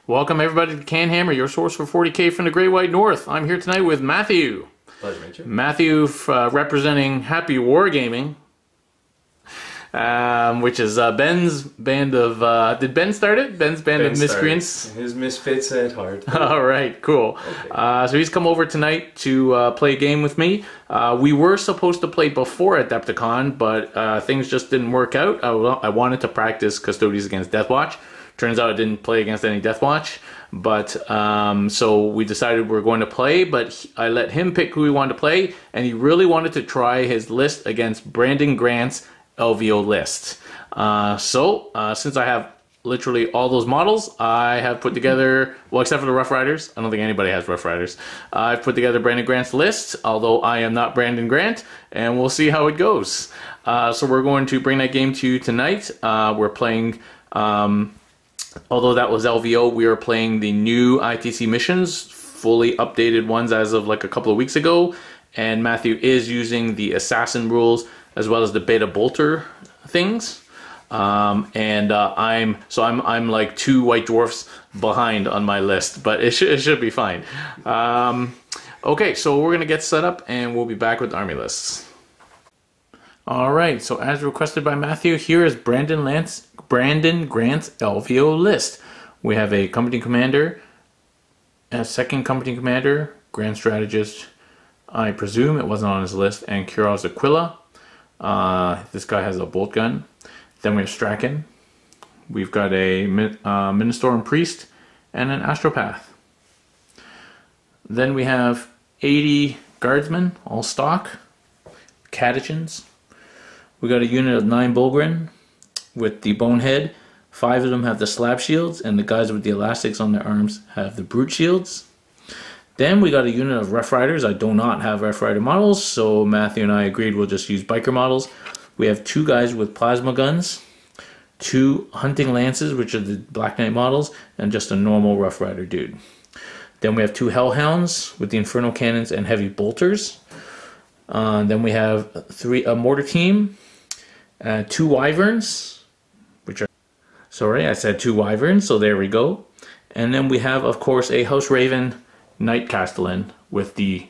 Welcome everybody to CanHammer, your source for 40k from the Great White North. I'm here tonight with Matthew. Pleasure to meet you. Matthew representing Happy Wargaming, which is Ben's band of... did Ben start it? Ben's band of miscreants? His misfits at heart. Alright, cool. Okay. So he's come over tonight to play a game with me. We were supposed to play before Adepticon, but things just didn't work out. I wanted to practice Custodians against Deathwatch. Turns out I didn't play against any Deathwatch, but so we decided we're going to play, but I let him pick who he wanted to play, and he really wanted to try his list against Brandon Grant's LVO list. Since I have literally all those models, I have put together, well, except for the Rough Riders, I don't think anybody has Rough Riders, I've put together Brandon Grant's list, although I am not Brandon Grant, and we'll see how it goes. So we're going to bring that game to you tonight. We're playing... although that was LVO, we are playing the new ITC missions, fully updated ones as of like a couple of weeks ago. And Matthew is using the assassin rules as well as the beta bolter things. I'm like 2 white dwarfs behind on my list, but it should be fine. Okay, so we're gonna get set up and we'll be back with army lists. Alright, so as requested by Matthew, here is Brandon Grant's LVO list. We have a company commander, a second company commander, Grand Strategist, I presume it wasn't on his list, and Kuros Aquila. This guy has a bolt gun. Then we have Strachan. We've got a Ministorum Priest and an Astropath. Then we have 80 Guardsmen, all stock, Catechins. We got a unit of 9 Bulgrin with the Bonehead. 5 of them have the slab shields, and the guys with the elastics on their arms have the brute shields. Then we got a unit of Rough Riders. I do not have Rough Rider models, so Matthew and I agreed we'll just use biker models. We have 2 guys with plasma guns, 2 hunting lances, which are the Black Knight models, and just a normal Rough Rider dude. Then we have 2 Hellhounds with the Inferno Cannons and heavy bolters. Then we have a mortar team, 2 Wyverns, which are, sorry, I said 2 Wyverns, so there we go. And then we have, of course, a House Raven Knight Castellan with the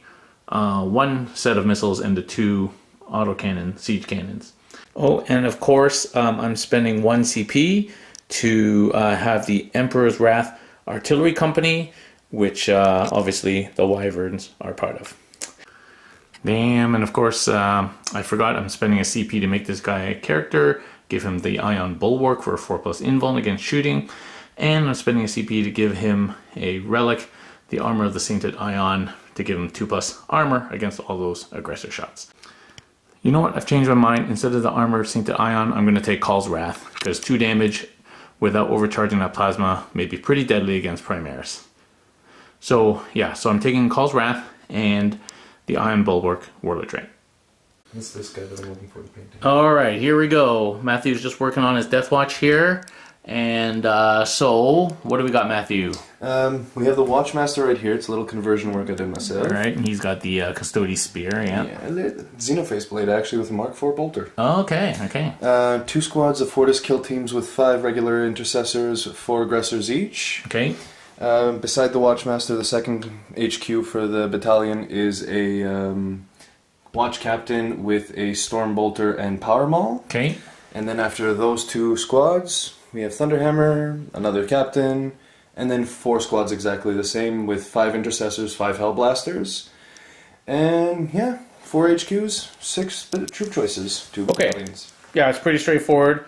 1 set of missiles and the 2 autocannon siege cannons. Oh, and of course, I'm spending 1 CP to have the Emperor's Wrath Artillery Company, which obviously the Wyverns are part of. Damn, and of course, I forgot I'm spending a CP to make this guy a character, give him the Ion Bulwark for a 4+ invuln against shooting, and I'm spending a CP to give him a relic, the Armor of the Sainted Ion, to give him 2+ armor against all those aggressor shots. You know what, I've changed my mind. Instead of the Armor of Sainted Ion, I'm going to take Call's Wrath, because 2 damage without overcharging that plasma may be pretty deadly against Primaris. So yeah, so I'm taking Call's Wrath and the Iron Bulwark Warlord Train. It's this guy that I'm looking for to paint. Alright, here we go. Matthew's just working on his Deathwatch here. And so, what do we got, Matthew? We have the Watchmaster right here. It's a little conversion work I did myself. Alright, and he's got the Custody Spear, yeah. Yeah, and the Xenoface Blade actually with a Mark IV bolter. Oh, okay, okay. 2 squads of Fortis kill teams with 5 regular intercessors, 4 aggressors each. Okay. Beside the Watchmaster, the second HQ for the battalion is a Watch Captain with a Storm Bolter and Power Maul. Okay. And then after those 2 squads, we have Thunderhammer, another Captain, and then 4 squads exactly the same with 5 Intercessors, 5 Hellblasters. And yeah, 4 HQs, 6 troop choices, 2 battalions. Yeah, it's pretty straightforward.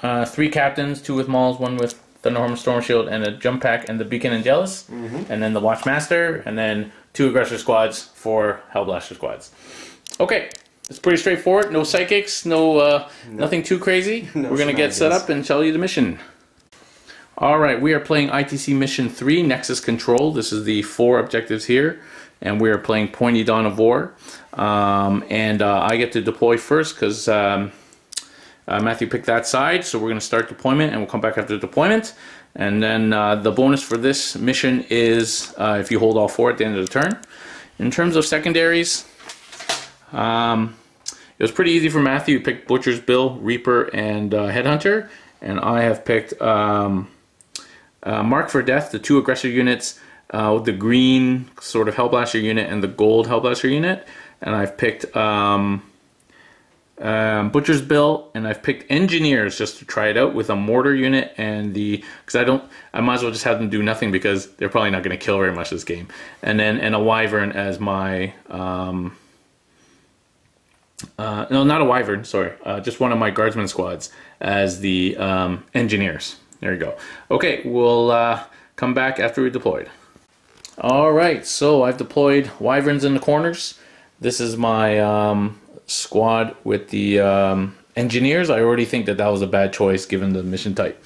3 captains, 2 with Mauls, 1 with Thunderhammer Storm Shield, and a Jump Pack and the Beacon and Jealous, and then the Watchmaster, and then 2 aggressor squads, 4 Hellblaster squads. Okay, it's pretty straightforward. No psychics, nothing too crazy. We're gonna get set up and tell you the mission. All right, we are playing ITC Mission 3, Nexus Control. This is the 4 objectives here, and we are playing Pointy Dawn of War. I get to deploy first because Matthew picked that side, so we're going to start deployment and we'll come back after deployment. And then the bonus for this mission is if you hold all 4 at the end of the turn. In terms of secondaries, it was pretty easy for Matthew. He picked Butcher's Bill, Reaper, and Headhunter. And I have picked Mark for Death, the 2 aggressor units, the green sort of Hellblaster unit and the gold Hellblaster unit. And I've picked Butcher's Bill, and I've picked Engineers just to try it out with a mortar unit and because I might as well just have them do nothing because they're probably not going to kill very much this game. And a Wyvern as my no, not a Wyvern, sorry, just one of my Guardsman squads as the Engineers. There you go. Okay, we'll come back after we deployed. Alright, so I've deployed Wyverns in the corners. This is my squad with the Engineers. I already think that was a bad choice given the mission type,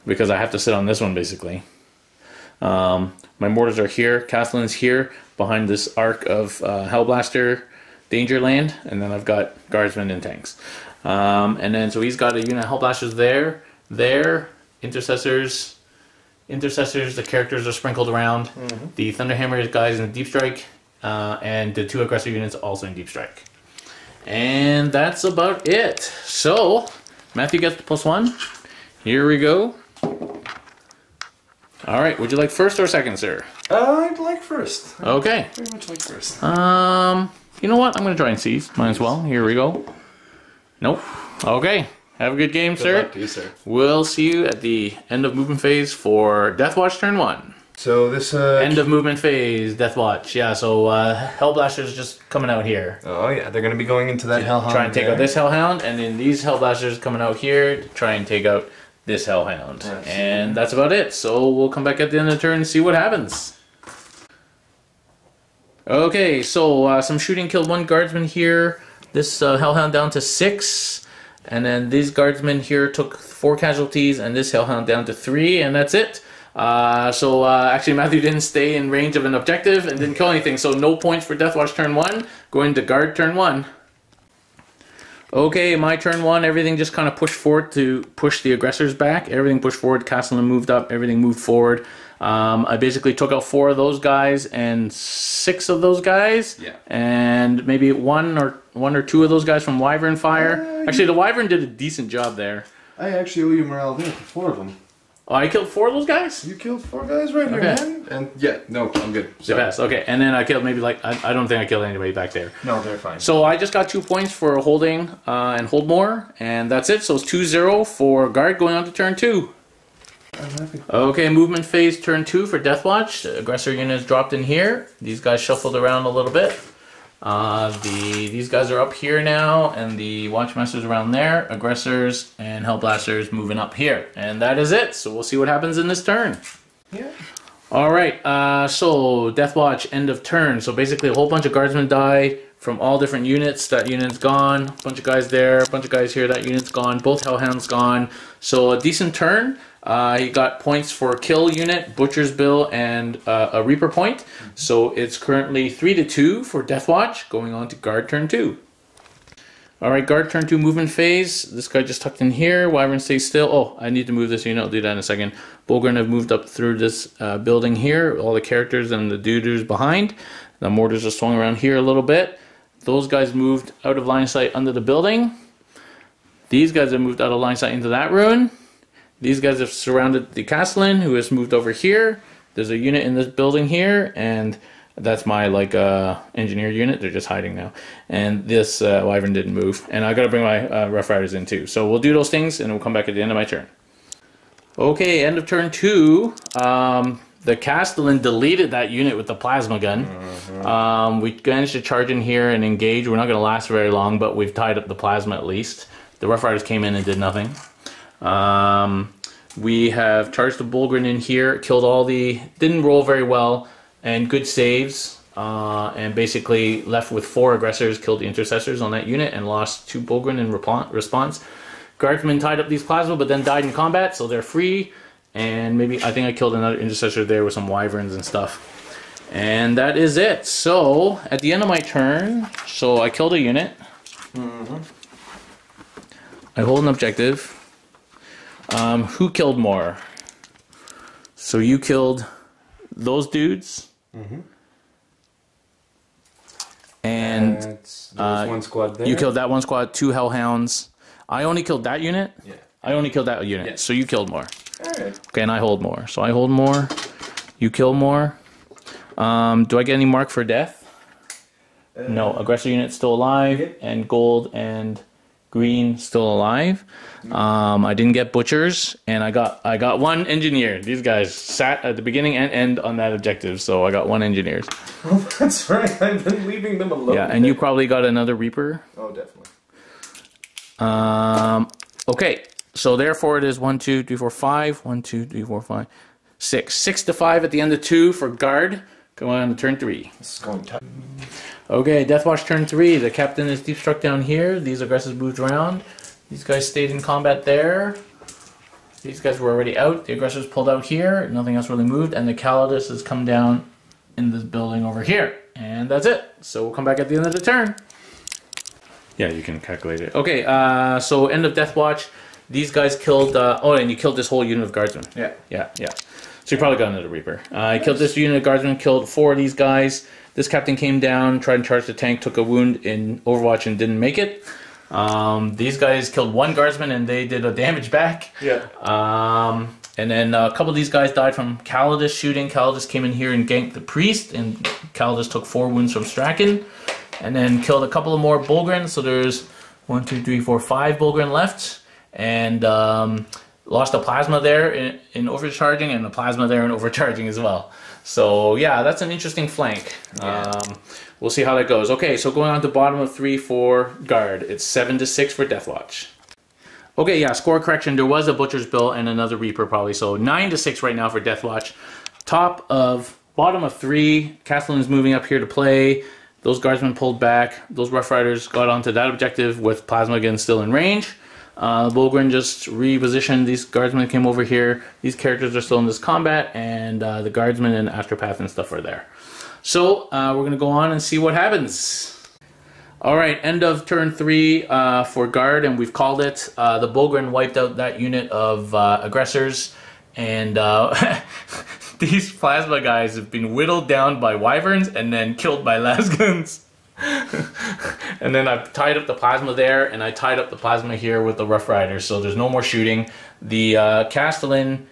because I have to sit on this one basically. My mortars are here, Castellan's here behind this arc of Hellblaster Dangerland, and then I've got Guardsmen and tanks. And then so he's got a unit of Hellblasters there, Intercessors, the characters are sprinkled around, the Thunderhammer guys in Deep Strike, and the 2 aggressor units also in Deep Strike. And that's about it. So, Matthew gets the +1. Here we go. Alright, would you like first or second, sir? I'd like first. Okay. Very much like first. You know what? I'm going to try and seize. Might as well. Here we go. Nope. Okay. Have a good game, sir. Good luck to you, sir. We'll see you at the end of movement phase for Deathwatch Turn 1. So this end of movement phase, Deathwatch. Yeah, so Hellblaster's just coming out here. Oh yeah, they're going to be going into that Hellhound. Try and take out this Hellhound, and then these Hellblasters coming out here to try and take out this Hellhound. And that's about it. So we'll come back at the end of the turn and see what happens. Okay, so some shooting killed 1 Guardsman here. This Hellhound down to 6. And then these Guardsmen here took 4 casualties, and this Hellhound down to 3, and that's it. Actually Matthew didn't stay in range of an objective and didn't kill anything, so no points for Deathwatch Turn 1. Going to Guard Turn 1. Okay, my turn 1, everything just kind of pushed forward to push the aggressors back. Everything pushed forward, Castellan moved up, everything moved forward. I basically took out 4 of those guys and 6 of those guys. Yeah. And maybe one or 2 of those guys from Wyvern Fire. Actually, the Wyvern did a decent job there. I actually owe you morale there for 4 of them. Oh, I killed 4 of those guys? You killed 4 guys right here, man. And yeah, no, I'm good. Okay, and then I killed maybe I don't think I killed anybody back there. No, they're fine. So I just got 2 points for holding and hold more, and that's it. So it's 2-0 for Guard going on to turn 2. I'm happy. Okay, movement phase turn 2 for Deathwatch. The aggressor unit is dropped in here. These guys shuffled around a little bit. These guys are up here now, and the Watchmasters around there. Aggressors and Hellblasters moving up here. And that is it. So we'll see what happens in this turn. Yeah. Alright, so Deathwatch, end of turn. So basically a whole bunch of Guardsmen died from all different units. That unit's gone. A bunch of guys there, a bunch of guys here. That unit's gone. Both Hellhounds gone. So a decent turn. He got points for kill unit, Butcher's Bill, and a Reaper point. So it's currently 3-2 for Deathwatch, going on to Guard turn 2. Alright, Guard turn 2 movement phase. This guy just tucked in here. Wyvern stays still. Oh, I need to move this unit. I'll do that in a second. Bulgren have moved up through this building here. All the characters and the doodles behind. The mortars are swung around here a little bit. Those guys moved out of line of sight under the building. These guys have moved out of line of sight into that ruin. These guys have surrounded the Castellan, who has moved over here. There's a unit in this building here, and that's my engineer unit. They're just hiding now. And this Wyvern didn't move. And I got to bring my Rough Riders in too. So we'll do those things, and we'll come back at the end of my turn. Okay, end of turn 2. The Castellan deleted that unit with the plasma gun. We managed to charge in here and engage. We're not going to last very long, but we've tied up the plasma at least. The Rough Riders came in and did nothing. We have charged the Bulgren in here, killed all didn't roll very well, and good saves, and basically left with 4 aggressors, killed the intercessors on that unit, and lost 2 Bulgren in response. Guardsmen tied up these plasma, but then died in combat, so they're free, and I think I killed another intercessor there with some Wyverns and stuff. And that is it. So, at the end of my turn, I killed a unit. I hold an objective. Who killed more? So you killed those dudes. And there's 1 squad there. You killed that 1 squad, 2 Hellhounds. I only killed that unit? Yeah. I only killed that unit, so you killed more. Alright. Okay, and I hold more. So I hold more. You kill more. Do I get any mark for death? No. Aggressor unit still alive, and gold and green still alive. I didn't get butchers, and I got one engineer. These guys sat at the beginning and end on that objective, so I got one engineers. Oh, that's right. I've been leaving them alone. Yeah, and you probably got another reaper. Oh, definitely. Okay, so therefore it is 1, 2, 3, 4, 5. 1, 2, 3, 4, 5, 6. 6 to 5 at the end of 2 for guard. Going on to turn 3. This is going tight. Okay, Deathwatch turn 3. The captain is deep struck down here. These aggressors moved around. These guys stayed in combat there. These guys were already out. The aggressors pulled out here. Nothing else really moved. And the Calidus has come down in this building over here. And that's it. So we'll come back at the end of the turn. Yeah, you can calculate it. Okay, so end of Deathwatch. These guys killed... oh, and you killed this whole unit of guardsmen. Yeah. Yeah. So you probably got another Reaper. I killed this unit of guardsmen, killed 4 of these guys. This captain came down, tried to charge the tank, took a wound in Overwatch and didn't make it. These guys killed 1 guardsman and they did a damage back. Yeah. And then a couple of these guys died from Calidus shooting. Calidus came in here and ganked the priest, and Calidus took 4 wounds from Strachan. And then killed a couple of more Bulgren, so there's 1, 2, 3, 4, 5 Bulgren left. And lost a plasma there in overcharging, and a plasma there in overcharging as well. So yeah, that's an interesting flank. Yeah. We'll see how that goes. Okay, so going on to bottom of 3 for guard. It's 7 to 6 for Deathwatch. Okay, yeah, score correction. There was a Butcher's Bill and another Reaper probably. So 9 to 6 right now for Deathwatch. Bottom of 3. Castellan's moving up here to play. Those guardsmen pulled back. Those Rough Riders got onto that objective with Plasma again still in range. Bulgren just repositioned. These guardsmen came over here. These characters are still in this combat, and the guardsmen and Astropath and stuff are there. So we're going to go on and see what happens. Alright, end of turn 3 for guard, and we've called it. The Bulgren wiped out that unit of aggressors, and these plasma guys have been whittled down by wyverns and then killed by lasguns. And then I've tied up the plasma there, and I tied up the plasma here with the Rough Riders, so there's no more shooting. The Castellan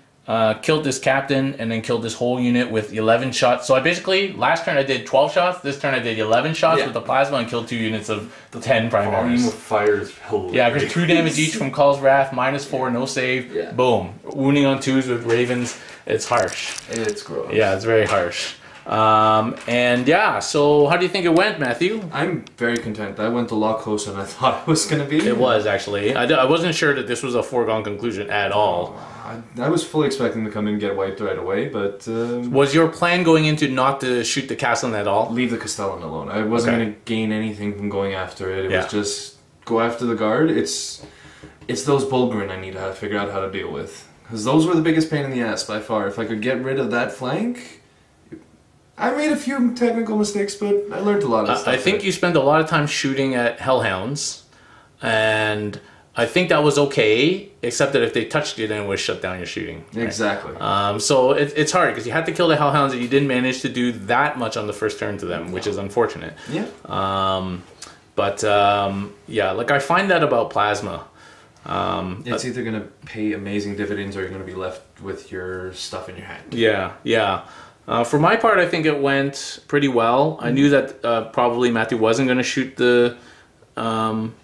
killed this captain and then killed this whole unit with 11 shots. So I basically, last turn I did 12 shots, this turn I did 11 shots with the plasma and killed 2 units of the 10 primaries. Volume of fire is hilarious. Yeah, because 2 damage each from Call's Wrath, -4, no save, boom. Wounding on 2s with Ravens, it's harsh. It's gross. Yeah, it's very harsh. And yeah, so how do you think it went, Matthew? I'm very content. That went a lot closer than I thought it was going to be. It was, actually. I wasn't sure that this was a foregone conclusion at all. I was fully expecting to come in and get wiped right away, but... was your plan going into not to shoot the Castellan at all? Leave the Castellan alone. I wasn't going to gain anything from going after it. It was just go after the guard. It's those Bulgren I need to figure out how to deal with. Because those were the biggest pain in the ass by far. If I could get rid of that flank... I made a few technical mistakes, but I learned a lot of stuff. I think you spent a lot of time shooting at Hellhounds, and I think that was okay, except that if they touched you, then it would shut down your shooting. Right? Exactly. So it's hard, because you had to kill the Hellhounds, and you didn't manage to do that much on the first turn to them, which is unfortunate. Yeah. Yeah, like I find that about Plasma. It's either going to pay amazing dividends, or you're going to be left with your stuff in your hand. Yeah. For my part, I think it went pretty well. I knew that probably Matthew wasn't going to shoot the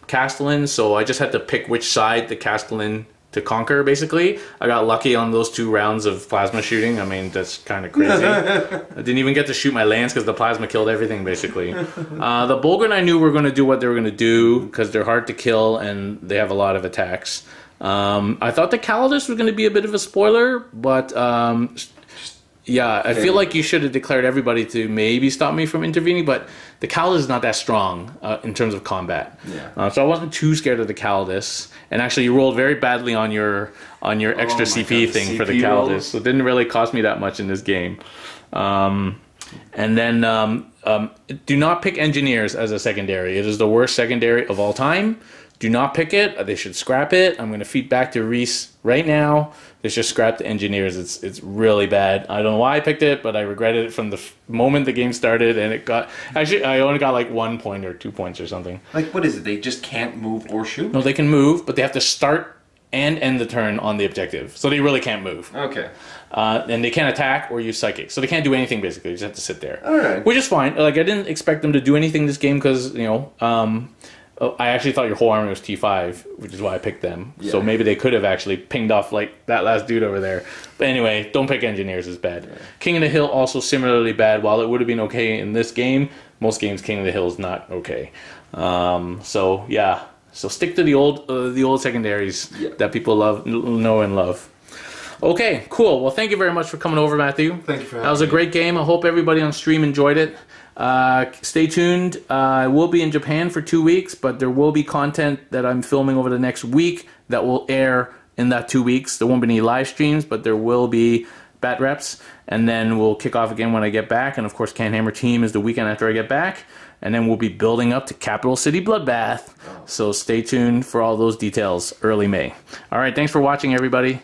Castellan, so I just had to pick which side the Castellan to conquer, basically. I got lucky on those 2 rounds of plasma shooting. I mean, that's kind of crazy. I didn't even get to shoot my lance because the plasma killed everything, basically. The Bulgren I knew were going to do what they were going to do, because they're hard to kill and they have a lot of attacks. I thought the Calidus was going to be a bit of a spoiler, but... yeah, I feel like you should have declared everybody to maybe stop me from intervening, but the Calidus is not that strong in terms of combat. Yeah. So I wasn't too scared of the Calidus. And actually, you rolled very badly on your extra CP thing for the Calidus, so it didn't really cost me that much in this game. And then do not pick engineers as a secondary. It is the worst secondary of all time. Do not pick it. They should scrap it. I'm going to feed back to Reese right now. They should scrap the engineers. It's really bad. I don't know why I picked it, but I regretted it from the moment the game started. And it got... Actually, I only got like 1 point or 2 points or something. Like, what is it? They just can't move or shoot? No, they can move, but they have to start and end the turn on the objective. So they really can't move. Okay. And they can't attack or use psychic. So they can't do anything, basically. They just have to sit there. All right. Which is fine. Like, I didn't expect them to do anything this game because, you know, I actually thought your whole army was T5, which is why I picked them. Yeah. So maybe they could have actually pinged off, like, that last dude over there. But anyway, don't pick engineers, it's bad. Yeah. King of the Hill, also similarly bad. While it would have been okay in this game, most games King of the Hill is not okay. So, yeah. So stick to the old secondaries that people know and love. Okay, cool. Well, thank you very much for coming over, Matthew. Thank you for having me. That was a great game. I hope everybody on stream enjoyed it. Stay tuned. I will be in Japan for 2 weeks, but there will be content that I'm filming over the next week that will air in that 2 weeks. There won't be any live streams, but there will be Batreps, and then we'll kick off again when I get back. And of course, CanHammer Team is the weekend after I get back. And then we'll be building up to Capital City Bloodbath. So stay tuned for all those details early May. All right, thanks for watching, everybody.